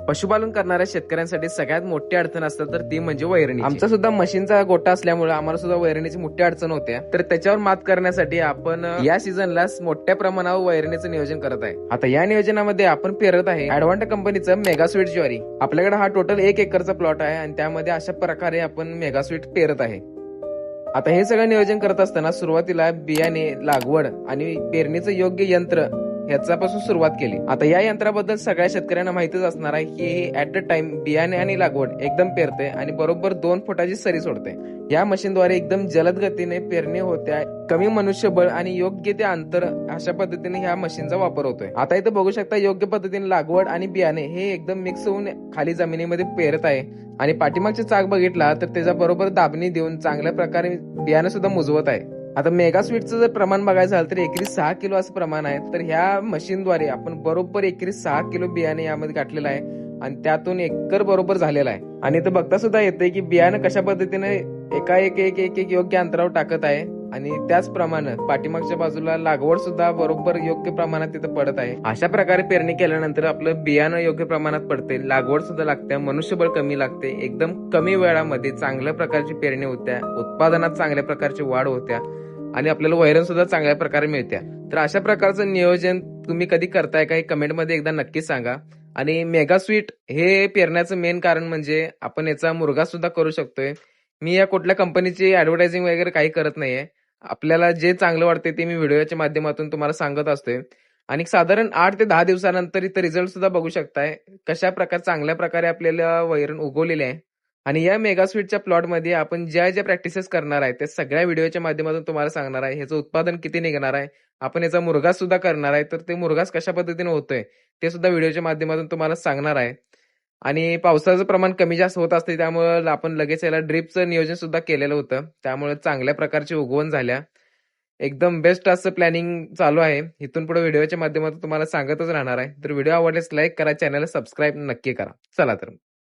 पशुपालन करणाऱ्या शेतकऱ्यांसाठी सगळ्यात मोठी अडचण असतात तर ती म्हणजे वैरणी। आमचा सुद्धा मशीनचा गोटा असल्यामुळे आम्हाला सुद्धा वैरणीची मोठी अडचण होते, तर त्याच्यावर मात करण्यासाठी आपण या सीझनला मोठ्या प्रमाणावर वैरणीचं नियोजन करत आहे। आता या नियोजनामध्ये आपण पेरत आहे ऍडव्हान्टा कंपनीचं मेगा स्वीट ज्वारी। आपल्याकडे हा टोटल 1 एकरचा प्लॉट आहे आणि त्यामध्ये अशा प्रकारे आपण मेगा स्वीट पेरत आहे। आता हे सगळं नियोजन करत असताना सुरुवातीला बियाणे, लागवड आणि पेरणीचं योग्य यंत्र ह्याच्यापासून सुरुवात केली। आता या यंत्राबद्दल सगळ्या शेतकऱ्यांना माहितीच असणार आहे की हे ऍट द टाइम बियाणे आणि लागवड एकदम पेरते आणि बरोबर 2 फुटाची सरी सोडते। या मशीनद्वारे एकदम जलद गतीने पेरणी होते, कमी मनुष्यबळ आणि योग्य ते अंतर अशा पद्धतीने ह्या मशीनचा वापर होतोय। आता इथे बघू शकता योग्य पद्धतीने लागवड आणि बियाणे हे एकदम मिक्स होऊन खाली जमिनीमध्ये पेरत आहे आणि पाठीमागचे चाक बघितला तर त्याच्या बरोबर दाबणी देऊन चांगल्या प्रकारे बियाणे सुद्धा मुजवत आहे। आता मेगा स्वीटचं जर प्रमाण बघायचं झालं तर एकरी 6 किलो असं प्रमाण आहे, तर ह्या मशीनद्वारे आपण बरोबर एकरी 6 किलो बियाणे यामध्ये घातलेलं आहे आणि त्यातून एकर बरोबर झालेला आहे। आणि इथं बघता सुद्धा येते की बियाणं कशा पद्धतीने एका एक एक एक एक योग्य अंतरावर टाकत आहे आणि त्याचप्रमाणे पाठीमागच्या बाजूला लागवड सुद्धा बरोबर योग्य प्रमाणात तिथं पडत आहे। अशा प्रकारे पेरणी केल्यानंतर आपलं बियाणं योग्य प्रमाणात पडते, लागवड सुद्धा लागते, मनुष्यबळ कमी लागते, एकदम कमी वेळामध्ये चांगल्या प्रकारची पेरणी होत्या, उत्पादनात चांगल्या प्रकारची वाढ होत्या आणि आपल्याला वैरण सुद्धा चांगल्या प्रकारे मिळत्या। तर अशा प्रकारचं नियोजन तुम्ही कधी करताय का हे कमेंटमध्ये एकदा नक्की सांगा। आणि मेगा स्वीट हे पेरण्याचं मेन कारण म्हणजे आपण याचा मुरघास सुद्धा करू शकतोय। मी या कुठल्या कंपनीची ऍडव्हर्टायझिंग वगैरे काही करत नाहीये, आपल्याला जे चांगलं वाटते ते मी व्हिडिओच्या माध्यमातून तुम्हाला सांगत असतोय आणि साधारण 8 ते 10 दिवसानंतर इथं रिझल्ट सुद्धा बघू शकताय कशा प्रकारे चांगल्या प्रकारे आपल्याला वैरण उगवलेले आहे। आणि या मेगा स्वीटच्या प्लॉटमध्ये आपण ज्या ज्या प्रॅक्टिसेस करणार आहे त्या सगळ्या व्हिडिओच्या माध्यमातून तुम्हाला सांगणार आहे, ह्याचं उत्पादन किती निघणार आहे, आपण याचा मुरघास सुद्धा करणार आहे, तर ते मुरघास कशा पद्धतीने होतोय ते सुद्धा व्हिडिओच्या माध्यमातून तुम्हाला सांगणार आहे। आणि पावसाचं प्रमाण कमी जास्त होत असते त्यामुळे आपण लगेच याला ड्रिपचं नियोजन सुद्धा केलेलं होतं, त्यामुळे चांगल्या प्रकारची उगवण झाल्या, एकदम बेस्ट असं प्लॅनिंग चालू आहे। इथून पुढे व्हिडिओच्या माध्यमातून तुम्हाला सांगतच राहणार आहे। तर व्हिडिओ आवडल्यास लाईक करा, चॅनलला सबस्क्राईब नक्की करा। चला तर